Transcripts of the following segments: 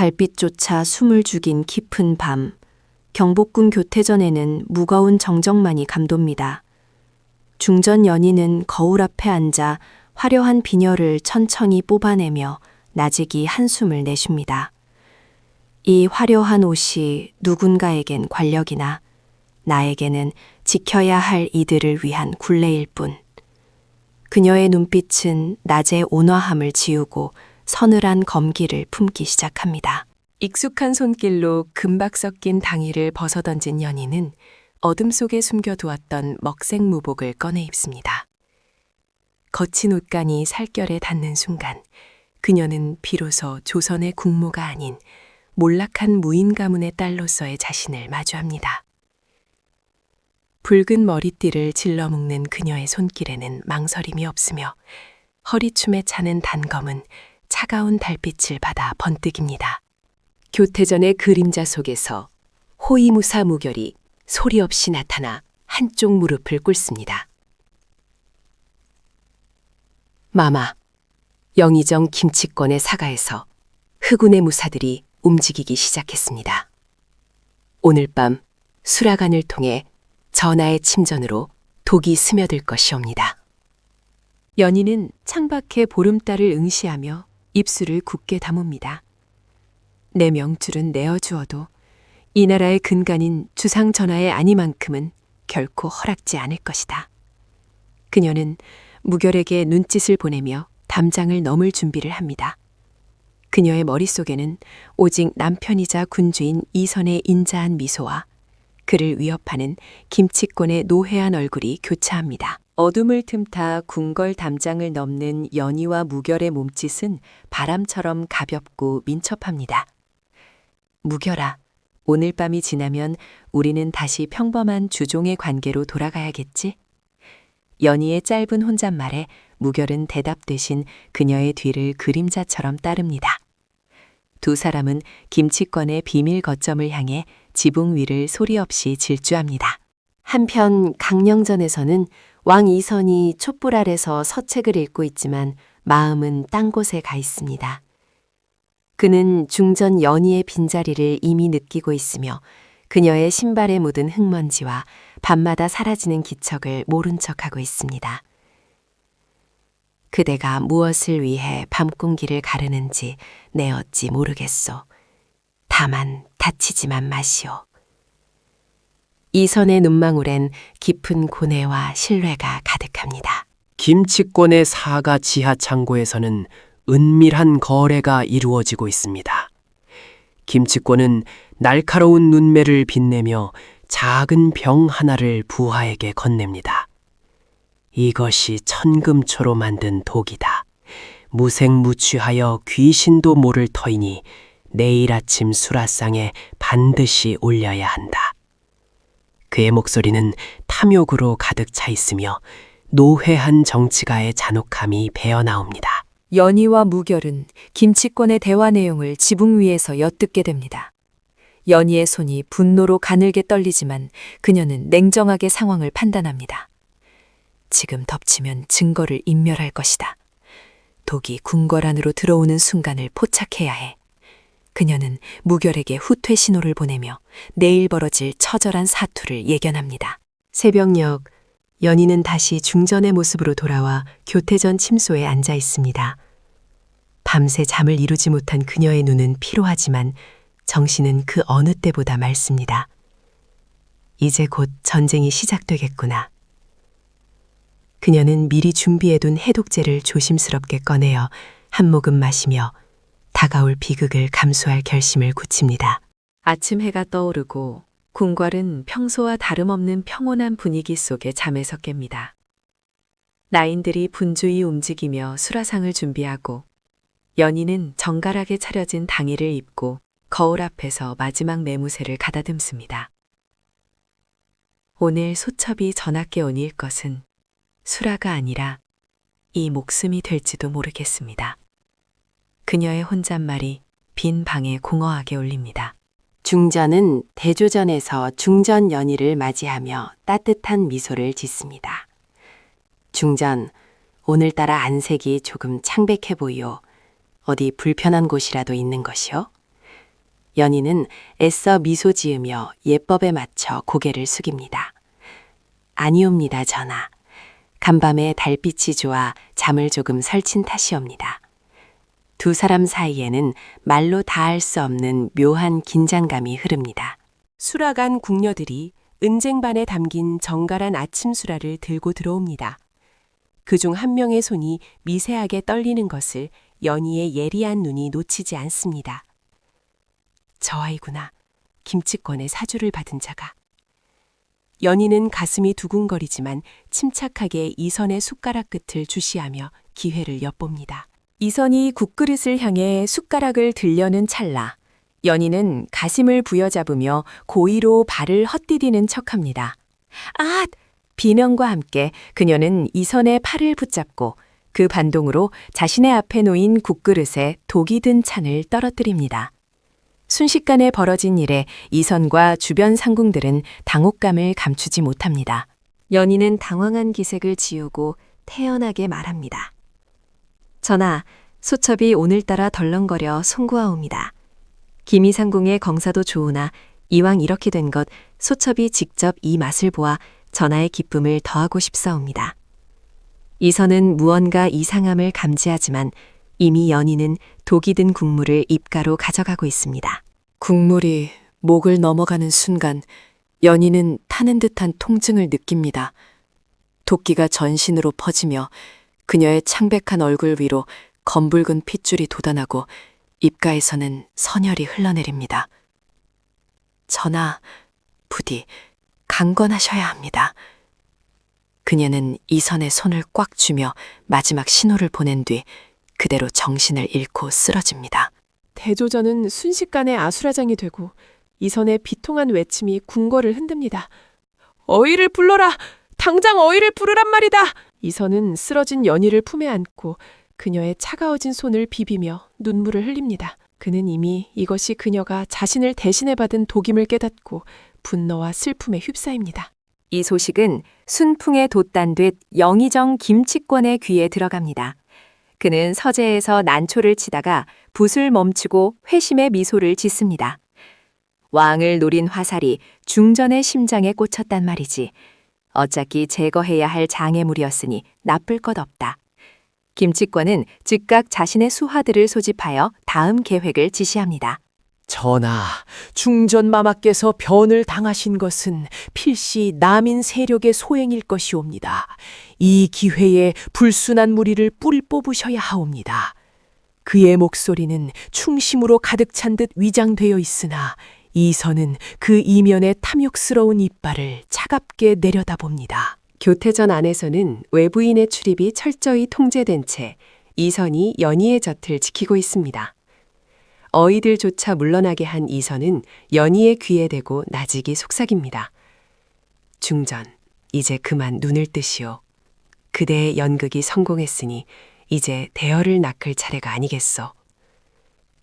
달빛조차 숨을 죽인 깊은 밤, 경복궁 교태전에는 무거운 정적만이 감돕니다. 중전 연희는 거울 앞에 앉아 화려한 비녀를 천천히 뽑아내며 나직이 한숨을 내쉽니다. 이 화려한 옷이 누군가에겐 권력이나 나에게는 지켜야 할 이들을 위한 굴레일 뿐. 그녀의 눈빛은 낮의 온화함을 지우고 서늘한 검기를 품기 시작합니다. 익숙한 손길로 금박 섞인 당의를 벗어던진 연희는 어둠 속에 숨겨두었던 먹색 무복을 꺼내 입습니다. 거친 옷간이 살결에 닿는 순간 그녀는 비로소 조선의 국모가 아닌 몰락한 무인 가문의 딸로서의 자신을 마주합니다. 붉은 머리띠를 질러 묶는 그녀의 손길에는 망설임이 없으며 허리춤에 차는 단검은 차가운 달빛을 받아 번뜩입니다. 교태전의 그림자 속에서 호위무사 무결이 소리 없이 나타나 한쪽 무릎을 꿇습니다. 마마, 영의정 김치권의 사가에서 흑운의 무사들이 움직이기 시작했습니다. 오늘 밤 수라간을 통해 전하의 침전으로 독이 스며들 것이옵니다. 연희는 창밖의 보름달을 응시하며 입술을 굳게 다뭅니다. 내 명줄은 내어주어도 이 나라의 근간인 주상 전하의 아니만큼은 결코 허락지 않을 것이다. 그녀는 무결에게 눈짓을 보내며 담장을 넘을 준비를 합니다. 그녀의 머릿속에는 오직 남편이자 군주인 이선의 인자한 미소와 그를 위협하는 김치권의 노회한 얼굴이 교차합니다. 어둠을 틈타 궁궐 담장을 넘는 연희와 무결의 몸짓은 바람처럼 가볍고 민첩합니다. 무결아, 오늘 밤이 지나면 우리는 다시 평범한 주종의 관계로 돌아가야겠지? 연희의 짧은 혼잣말에 무결은 대답 대신 그녀의 뒤를 그림자처럼 따릅니다. 두 사람은 김치권의 비밀 거점을 향해 지붕 위를 소리 없이 질주합니다. 한편 강령전에서는 왕 이선이 촛불 아래서 서책을 읽고 있지만 마음은 딴 곳에 가 있습니다. 그는 중전 연희의 빈자리를 이미 느끼고 있으며 그녀의 신발에 묻은 흙먼지와 밤마다 사라지는 기척을 모른 척하고 있습니다. 그대가 무엇을 위해 밤공기를 가르는지 내 어찌 모르겠소. 다만 다치지만 마시오. 이선의 눈망울엔 깊은 고뇌와 신뢰가 가득합니다. 김치권의 사가 지하 창고에서는 은밀한 거래가 이루어지고 있습니다. 김치권은 날카로운 눈매를 빛내며 작은 병 하나를 부하에게 건넵니다. 이것이 천금초로 만든 독이다. 무색무취하여 귀신도 모를 터이니 내일 아침 수라상에 반드시 올려야 한다. 그의 목소리는 탐욕으로 가득 차 있으며 노회한 정치가의 잔혹함이 배어나옵니다. 연희와 무결은 김치권의 대화 내용을 지붕 위에서 엿듣게 됩니다. 연희의 손이 분노로 가늘게 떨리지만 그녀는 냉정하게 상황을 판단합니다. 지금 덮치면 증거를 인멸할 것이다. 독이 궁궐 안으로 들어오는 순간을 포착해야 해. 그녀는 무결에게 후퇴 신호를 보내며 내일 벌어질 처절한 사투를 예견합니다. 새벽녘, 연희는 다시 중전의 모습으로 돌아와 교태전 침소에 앉아 있습니다. 밤새 잠을 이루지 못한 그녀의 눈은 피로하지만 정신은 그 어느 때보다 맑습니다. 이제 곧 전쟁이 시작되겠구나. 그녀는 미리 준비해둔 해독제를 조심스럽게 꺼내어 한 모금 마시며 다가올 비극을 감수할 결심을 굳힙니다. 아침 해가 떠오르고 궁궐은 평소와 다름없는 평온한 분위기 속에 잠에서 깹니다. 나인들이 분주히 움직이며 수라상을 준비하고 연희는 정갈하게 차려진 당의를 입고 거울 앞에서 마지막 매무새를 가다듬습니다. 오늘 소첩이 전하께 온 것은 수라가 아니라 이 목숨이 될지도 모르겠습니다. 그녀의 혼잣말이 빈 방에 공허하게 울립니다. 중전은 대조전에서 중전 연희를 맞이하며 따뜻한 미소를 짓습니다. 중전, 오늘따라 안색이 조금 창백해 보이오. 어디 불편한 곳이라도 있는 것이오? 연희는 애써 미소 지으며 예법에 맞춰 고개를 숙입니다. 아니옵니다, 전하. 간밤에 달빛이 좋아 잠을 조금 설친 탓이옵니다. 두 사람 사이에는 말로 다할 수 없는 묘한 긴장감이 흐릅니다. 수라간 궁녀들이 은쟁반에 담긴 정갈한 아침 수라를 들고 들어옵니다. 그중 한 명의 손이 미세하게 떨리는 것을 연희의 예리한 눈이 놓치지 않습니다. 저 아이구나. 김치권의 사주를 받은 자가. 연희는 가슴이 두근거리지만 침착하게 이선의 숟가락 끝을 주시하며 기회를 엿봅니다. 이선이 국그릇을 향해 숟가락을 들려는 찰나 연희는 가심을 부여잡으며 고의로 발을 헛디디는 척합니다. 아! 비명과 함께 그녀는 이선의 팔을 붙잡고 그 반동으로 자신의 앞에 놓인 국그릇에 독이 든 찬을 떨어뜨립니다. 순식간에 벌어진 일에 이선과 주변 상궁들은 당혹감을 감추지 못합니다. 연희는 당황한 기색을 지우고 태연하게 말합니다. 전하, 소첩이 오늘따라 덜렁거려 송구하옵니다. 김이상궁의 경사도 좋으나 이왕 이렇게 된 것 소첩이 직접 이 맛을 보아 전하의 기쁨을 더하고 싶사옵니다. 이선은 무언가 이상함을 감지하지만 이미 연희는 독이 든 국물을 입가로 가져가고 있습니다. 국물이 목을 넘어가는 순간 연희는 타는 듯한 통증을 느낍니다. 도끼가 전신으로 퍼지며 그녀의 창백한 얼굴 위로 검붉은 핏줄이 돋아나고 입가에서는 선혈이 흘러내립니다. 전하, 부디 강건하셔야 합니다. 그녀는 이선의 손을 꽉 쥐며 마지막 신호를 보낸 뒤 그대로 정신을 잃고 쓰러집니다. 대조전은 순식간에 아수라장이 되고 이선의 비통한 외침이 궁궐을 흔듭니다. 어이를 불러라! 당장 어이를 부르란 말이다! 이선은 쓰러진 연희를 품에 안고 그녀의 차가워진 손을 비비며 눈물을 흘립니다. 그는 이미 이것이 그녀가 자신을 대신해 받은 독임을 깨닫고 분노와 슬픔에 휩싸입니다. 이 소식은 순풍에 돛단듯 영의정 김치권의 귀에 들어갑니다. 그는 서재에서 난초를 치다가 붓을 멈추고 회심의 미소를 짓습니다. 왕을 노린 화살이 중전의 심장에 꽂혔단 말이지. 어차피 제거해야 할 장애물이었으니 나쁠 것 없다. 김치권은 즉각 자신의 수하들을 소집하여 다음 계획을 지시합니다. 전하, 중전마마께서 변을 당하신 것은 필시 남인 세력의 소행일 것이옵니다. 이 기회에 불순한 무리를 뿔 뽑으셔야 하옵니다. 그의 목소리는 충심으로 가득 찬 듯 위장되어 있으나 이선은 그 이면의 탐욕스러운 이빨을 차갑게 내려다봅니다. 교태전 안에서는 외부인의 출입이 철저히 통제된 채 이선이 연희의 젖을 지키고 있습니다. 어이들조차 물러나게 한 이선은 연희의 귀에 대고 나직이 속삭입니다. 중전, 이제 그만 눈을 뜨시오. 그대의 연극이 성공했으니 이제 대열을 낚을 차례가 아니겠소.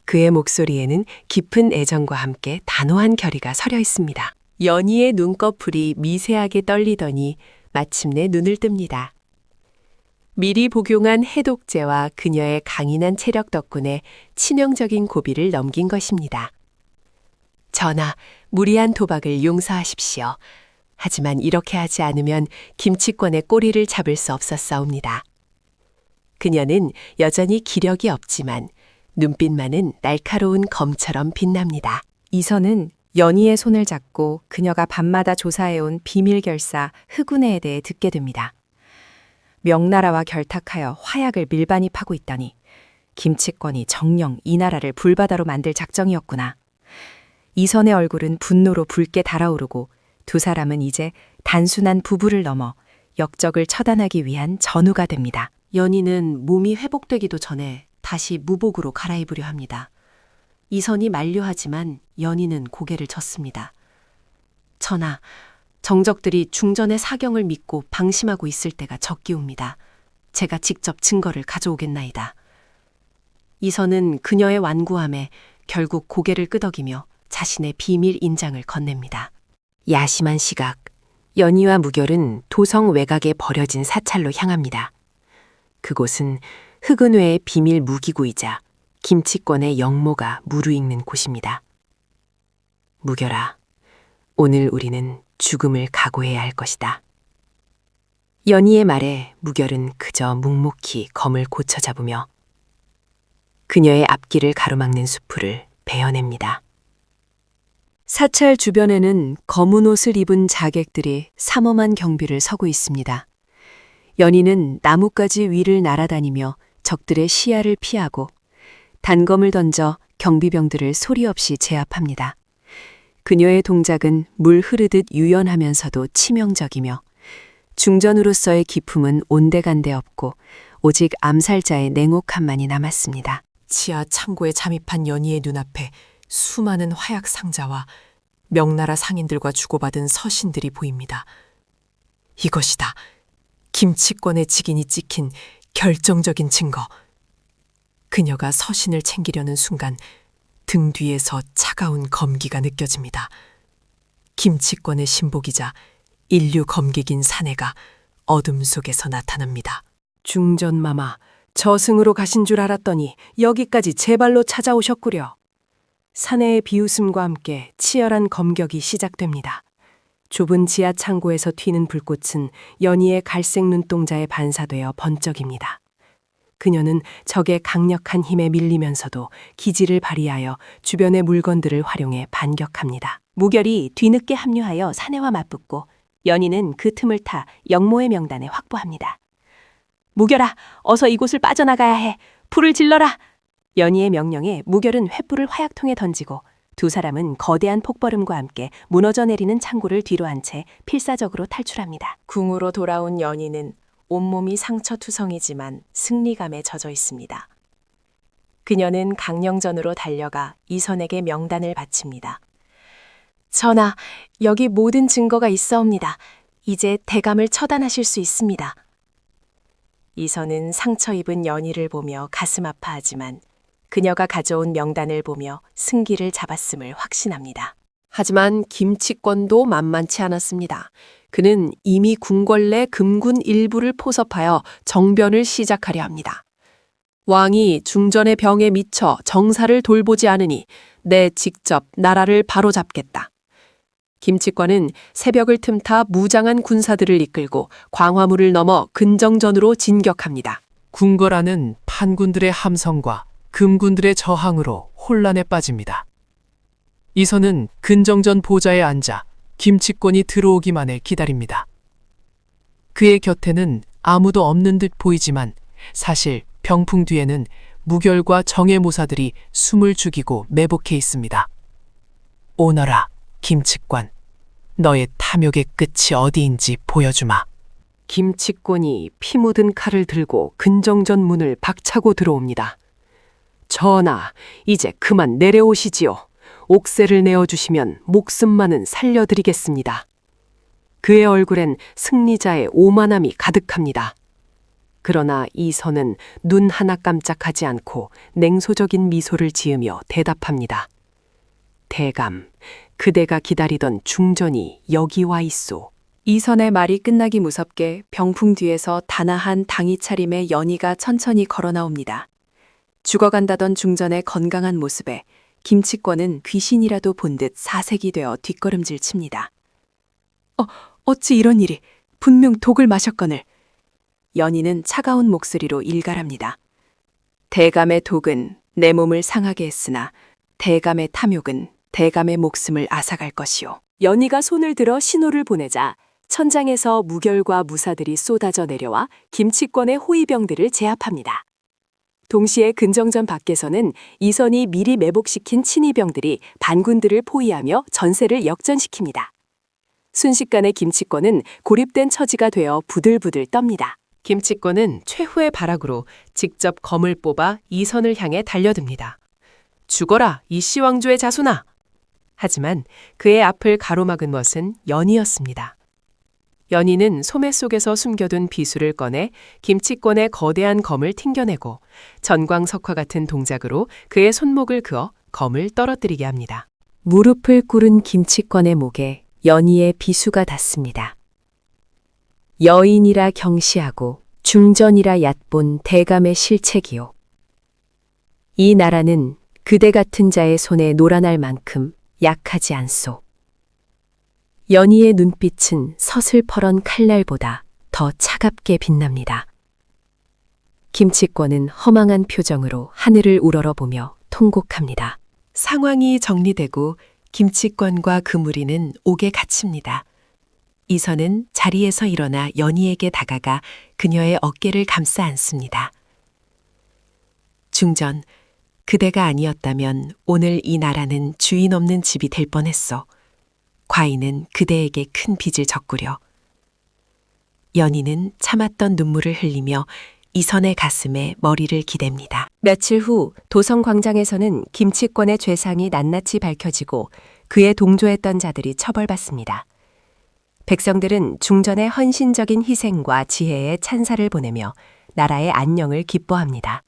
그의 목소리에는 깊은 애정과 함께 단호한 결의가 서려 있습니다. 연희의 눈꺼풀이 미세하게 떨리더니 마침내 눈을 뜹니다. 미리 복용한 해독제와 그녀의 강인한 체력 덕분에 치명적인 고비를 넘긴 것입니다. 전하, 무리한 도박을 용서하십시오. 하지만 이렇게 하지 않으면 김치권의 꼬리를 잡을 수 없었사옵니다. 그녀는 여전히 기력이 없지만 눈빛만은 날카로운 검처럼 빛납니다. 이선은 연희의 손을 잡고 그녀가 밤마다 조사해온 비밀 결사 흑운회에 대해 듣게 됩니다. 명나라와 결탁하여 화약을 밀반이 파고 있다니 김치권이 정녕 이 나라를 불바다로 만들 작정이었구나. 이선의 얼굴은 분노로 붉게 달아오르고 두 사람은 이제 단순한 부부를 넘어 역적을 처단하기 위한 전우가 됩니다. 연희는 몸이 회복되기도 전에 다시 무복으로 갈아입으려 합니다. 이선이 만류하지만 연희는 고개를 젓습니다. 전하, 정적들이 중전의 사경을 믿고 방심하고 있을 때가 적기옵니다. 제가 직접 증거를 가져오겠나이다. 이선은 그녀의 완고함에 결국 고개를 끄덕이며 자신의 비밀 인장을 건넵니다. 야심한 시각, 연희와 무결은 도성 외곽에 버려진 사찰로 향합니다. 그곳은 흑은회의 비밀 무기고이자 김치권의 영모가 무르익는 곳입니다. 무결아, 오늘 우리는 죽음을 각오해야 할 것이다. 연희의 말에 무결은 그저 묵묵히 검을 고쳐 잡으며 그녀의 앞길을 가로막는 수풀을 베어냅니다. 사찰 주변에는 검은 옷을 입은 자객들이 삼엄한 경비를 서고 있습니다. 연희는 나뭇가지 위를 날아다니며 적들의 시야를 피하고 단검을 던져 경비병들을 소리 없이 제압합니다. 그녀의 동작은 물 흐르듯 유연하면서도 치명적이며 중전으로서의 기품은 온데간데 없고 오직 암살자의 냉혹함만이 남았습니다. 지하 창고에 잠입한 연희의 눈앞에 수많은 화약 상자와 명나라 상인들과 주고받은 서신들이 보입니다. 이것이다. 김치권의 직인이 찍힌 결정적인 증거. 그녀가 서신을 챙기려는 순간 등 뒤에서 차가운 검기가 느껴집니다. 김치권의 신복이자 인류 검객인 사내가 어둠 속에서 나타납니다. 중전마마, 저승으로 가신 줄 알았더니 여기까지 제 발로 찾아오셨구려. 사내의 비웃음과 함께 치열한 검격이 시작됩니다. 좁은 지하 창고에서 튀는 불꽃은 연희의 갈색 눈동자에 반사되어 번쩍입니다. 그녀는 적의 강력한 힘에 밀리면서도 기지를 발휘하여 주변의 물건들을 활용해 반격합니다. 무결이 뒤늦게 합류하여 사내와 맞붙고 연희는 그 틈을 타 영모의 명단에 확보합니다. 무결아, 어서 이곳을 빠져나가야 해. 불을 질러라. 연희의 명령에 무결은 횃불을 화약통에 던지고 두 사람은 거대한 폭발음과 함께 무너져 내리는 창고를 뒤로 한 채 필사적으로 탈출합니다. 궁으로 돌아온 연희는 온몸이 상처투성이지만 승리감에 젖어 있습니다. 그녀는 강령전으로 달려가 이선에게 명단을 바칩니다. 전하, 여기 모든 증거가 있사옵니다. 이제 대감을 처단하실 수 있습니다. 이선은 상처 입은 연희를 보며 가슴 아파하지만 그녀가 가져온 명단을 보며 승기를 잡았음을 확신합니다. 하지만 김치권도 만만치 않았습니다. 그는 이미 궁궐 내 금군 일부를 포섭하여 정변을 시작하려 합니다. 왕이 중전의 병에 미쳐 정사를 돌보지 않으니 내 직접 나라를 바로잡겠다. 김치권은 새벽을 틈타 무장한 군사들을 이끌고 광화문을 넘어 근정전으로 진격합니다. 궁궐안은 판군들의 함성과 금군들의 저항으로 혼란에 빠집니다. 이선은 근정전 보좌에 앉아 김치권이 들어오기만을 기다립니다. 그의 곁에는 아무도 없는 듯 보이지만 사실 병풍 뒤에는 무결과 정예 모사들이 숨을 죽이고 매복해 있습니다. 오너라, 김치권. 너의 탐욕의 끝이 어디인지 보여주마. 김치권이 피 묻은 칼을 들고 근정전 문을 박차고 들어옵니다. 전하, 이제 그만 내려오시지요. 옥새를 내어주시면 목숨만은 살려드리겠습니다. 그의 얼굴엔 승리자의 오만함이 가득합니다. 그러나 이선은 눈 하나 깜짝하지 않고 냉소적인 미소를 지으며 대답합니다. 대감, 그대가 기다리던 중전이 여기 와 있소. 이선의 말이 끝나기 무섭게 병풍 뒤에서 단아한 당이 차림의 연희가 천천히 걸어 나옵니다. 죽어간다던 중전의 건강한 모습에 김치권은 귀신이라도 본 듯 사색이 되어 뒷걸음질 칩니다. 어찌 이런 일이? 분명 독을 마셨거늘. 연희는 차가운 목소리로 일갈합니다. 대감의 독은 내 몸을 상하게 했으나 대감의 탐욕은 대감의 목숨을 앗아갈 것이오. 연희가 손을 들어 신호를 보내자 천장에서 무결과 무사들이 쏟아져 내려와 김치권의 호위병들을 제압합니다. 동시에 근정전 밖에서는 이선이 미리 매복시킨 친위병들이 반군들을 포위하며 전세를 역전시킵니다. 순식간에 김치권은 고립된 처지가 되어 부들부들 떱니다. 김치권은 최후의 발악으로 직접 검을 뽑아 이선을 향해 달려듭니다. 죽어라, 이씨왕조의 자손아! 하지만 그의 앞을 가로막은 것은 연희였습니다. 연희는 소매 속에서 숨겨둔 비수를 꺼내 김치권의 거대한 검을 튕겨내고 전광석화 같은 동작으로 그의 손목을 그어 검을 떨어뜨리게 합니다. 무릎을 꿇은 김치권의 목에 연희의 비수가 닿습니다. 여인이라 경시하고 중전이라 얕본 대감의 실책이요. 이 나라는 그대 같은 자의 손에 놀아날 만큼 약하지 않소. 연희의 눈빛은 서슬퍼런 칼날보다 더 차갑게 빛납니다. 김치권은 허망한 표정으로 하늘을 우러러보며 통곡합니다. 상황이 정리되고 김치권과 그무리는 옥에 갇힙니다. 이선은 자리에서 일어나 연희에게 다가가 그녀의 어깨를 감싸 안습니다. 중전, 그대가 아니었다면 오늘 이 나라는 주인 없는 집이 될 뻔했소. 과인은 그대에게 큰 빚을 졌구려. 연희는 참았던 눈물을 흘리며 이선의 가슴에 머리를 기댑니다. 며칠 후 도성광장에서는 김치권의 죄상이 낱낱이 밝혀지고 그에 동조했던 자들이 처벌받습니다. 백성들은 중전의 헌신적인 희생과 지혜에 찬사를 보내며 나라의 안녕을 기뻐합니다.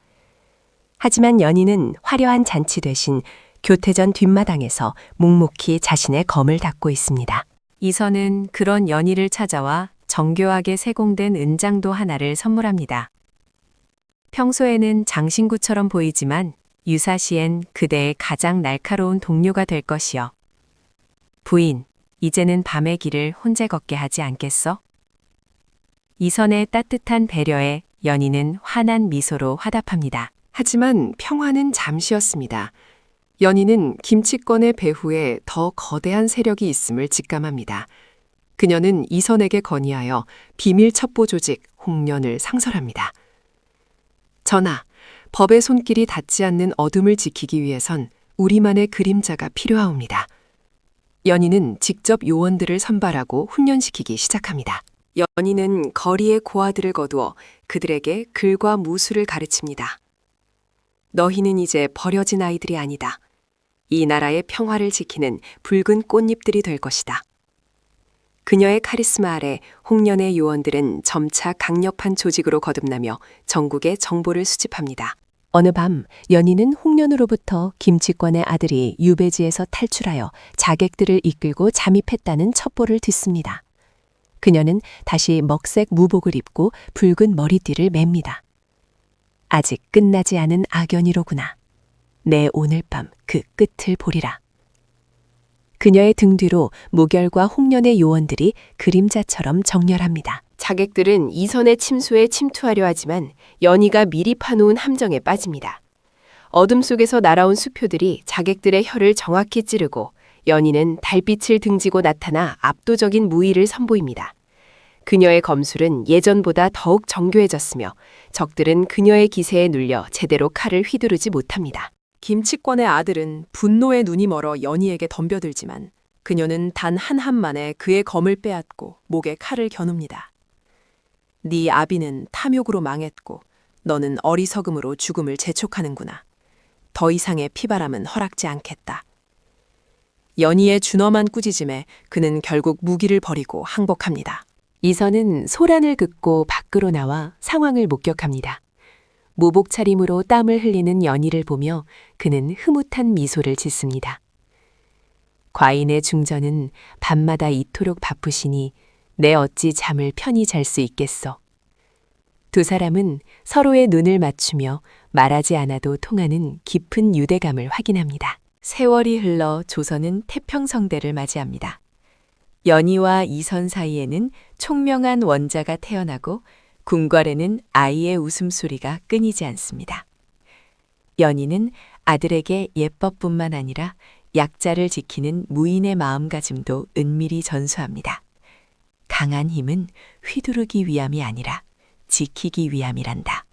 하지만 연희는 화려한 잔치 대신 교태전 뒷마당에서 묵묵히 자신의 검을 닫고 있습니다. 이선은 그런 연희를 찾아와 정교하게 세공된 은장도 하나를 선물합니다. 평소에는 장신구처럼 보이지만 유사시엔 그대의 가장 날카로운 동료가 될 것이여. 부인, 이제는 밤의 길을 혼자 걷게 하지 않겠어? 이선의 따뜻한 배려에 연희는 환한 미소로 화답합니다. 하지만 평화는 잠시였습니다. 연희는 김치권의 배후에 더 거대한 세력이 있음을 직감합니다. 그녀는 이선에게 건의하여 비밀 첩보 조직 홍련을 상설합니다. 전하, 법의 손길이 닿지 않는 어둠을 지키기 위해선 우리만의 그림자가 필요하옵니다. 연희는 직접 요원들을 선발하고 훈련시키기 시작합니다. 연희는 거리에 고아들을 거두어 그들에게 글과 무술을 가르칩니다. 너희는 이제 버려진 아이들이 아니다. 이 나라의 평화를 지키는 붉은 꽃잎들이 될 것이다. 그녀의 카리스마 아래 홍련의 요원들은 점차 강력한 조직으로 거듭나며 전국의 정보를 수집합니다. 어느 밤 연희는 홍련으로부터 김치권의 아들이 유배지에서 탈출하여 자객들을 이끌고 잠입했다는 첩보를 듣습니다. 그녀는 다시 먹색 무복을 입고 붉은 머리띠를 맵니다. 아직 끝나지 않은 악연이로구나. 내 오늘 밤 그 끝을 보리라. 그녀의 등 뒤로 무결과 홍련의 요원들이 그림자처럼 정렬합니다. 자객들은 이선의 침소에 침투하려 하지만 연희가 미리 파놓은 함정에 빠집니다. 어둠 속에서 날아온 수표들이 자객들의 혀를 정확히 찌르고 연희는 달빛을 등지고 나타나 압도적인 무의를 선보입니다. 그녀의 검술은 예전보다 더욱 정교해졌으며 적들은 그녀의 기세에 눌려 제대로 칼을 휘두르지 못합니다. 김치권의 아들은 분노에 눈이 멀어 연희에게 덤벼들지만 그녀는 단 한 함만에 그의 검을 빼앗고 목에 칼을 겨눕니다. 네 아비는 탐욕으로 망했고 너는 어리석음으로 죽음을 재촉하는구나. 더 이상의 피바람은 허락지 않겠다. 연희의 준엄한 꾸짖음에 그는 결국 무기를 버리고 항복합니다. 이선은 소란을 긋고 밖으로 나와 상황을 목격합니다. 무복 차림으로 땀을 흘리는 연희를 보며 그는 흐뭇한 미소를 짓습니다. 과인의 중전은 밤마다 이토록 바쁘시니 내 어찌 잠을 편히 잘 수 있겠소. 두 사람은 서로의 눈을 맞추며 말하지 않아도 통하는 깊은 유대감을 확인합니다. 세월이 흘러 조선은 태평성대를 맞이합니다. 연희와 이선 사이에는 총명한 원자가 태어나고 궁궐에는 아이의 웃음소리가 끊이지 않습니다. 연희는 아들에게 예법뿐만 아니라 약자를 지키는 무인의 마음가짐도 은밀히 전수합니다. 강한 힘은 휘두르기 위함이 아니라 지키기 위함이란다.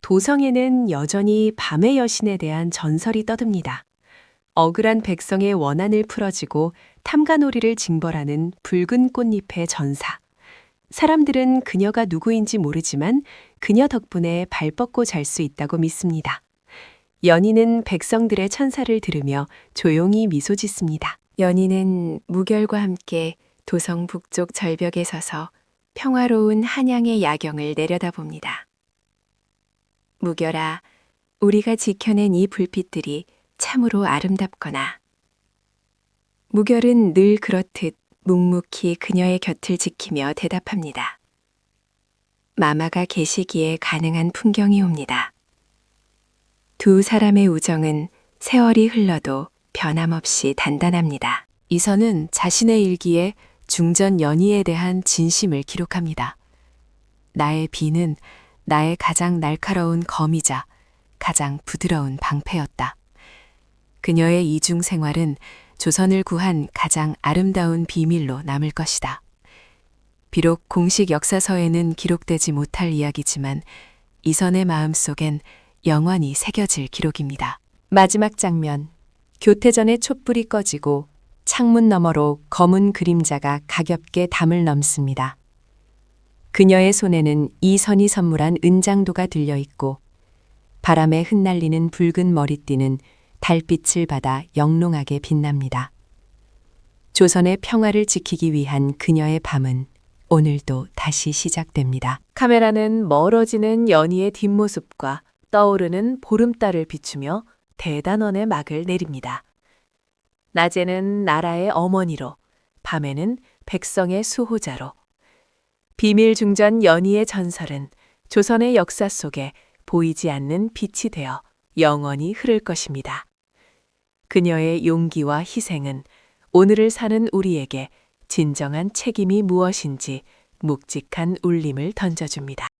도성에는 여전히 밤의 여신에 대한 전설이 떠듭니다. 억울한 백성의 원한을 풀어지고 탐관오리를 징벌하는 붉은 꽃잎의 전사. 사람들은 그녀가 누구인지 모르지만 그녀 덕분에 발 뻗고 잘 수 있다고 믿습니다. 연희는 백성들의 천사를 들으며 조용히 미소 짓습니다. 연희는 무결과 함께 도성 북쪽 절벽에 서서 평화로운 한양의 야경을 내려다봅니다. 무결아, 우리가 지켜낸 이 불빛들이 참으로 아름답거나. 무결은 늘 그렇듯 묵묵히 그녀의 곁을 지키며 대답합니다. 마마가 계시기에 가능한 풍경이 옵니다. 두 사람의 우정은 세월이 흘러도 변함없이 단단합니다. 이선은 자신의 일기에 중전 연희에 대한 진심을 기록합니다. 나의 비는 나의 가장 날카로운 검이자 가장 부드러운 방패였다. 그녀의 이중 생활은 조선을 구한 가장 아름다운 비밀로 남을 것이다. 비록 공식 역사서에는 기록되지 못할 이야기지만 이선의 마음속엔 영원히 새겨질 기록입니다. 마지막 장면. 교태전의 촛불이 꺼지고 창문 너머로 검은 그림자가 가볍게 담을 넘습니다. 그녀의 손에는 이선이 선물한 은장도가 들려 있고 바람에 흩날리는 붉은 머리띠는 달빛을 받아 영롱하게 빛납니다. 조선의 평화를 지키기 위한 그녀의 밤은 오늘도 다시 시작됩니다. 카메라는 멀어지는 연희의 뒷모습과 떠오르는 보름달을 비추며 대단원의 막을 내립니다. 낮에는 나라의 어머니로, 밤에는 백성의 수호자로. 비밀 중전 연희의 전설은 조선의 역사 속에 보이지 않는 빛이 되어 영원히 흐를 것입니다. 그녀의 용기와 희생은 오늘을 사는 우리에게 진정한 책임이 무엇인지 묵직한 울림을 던져줍니다.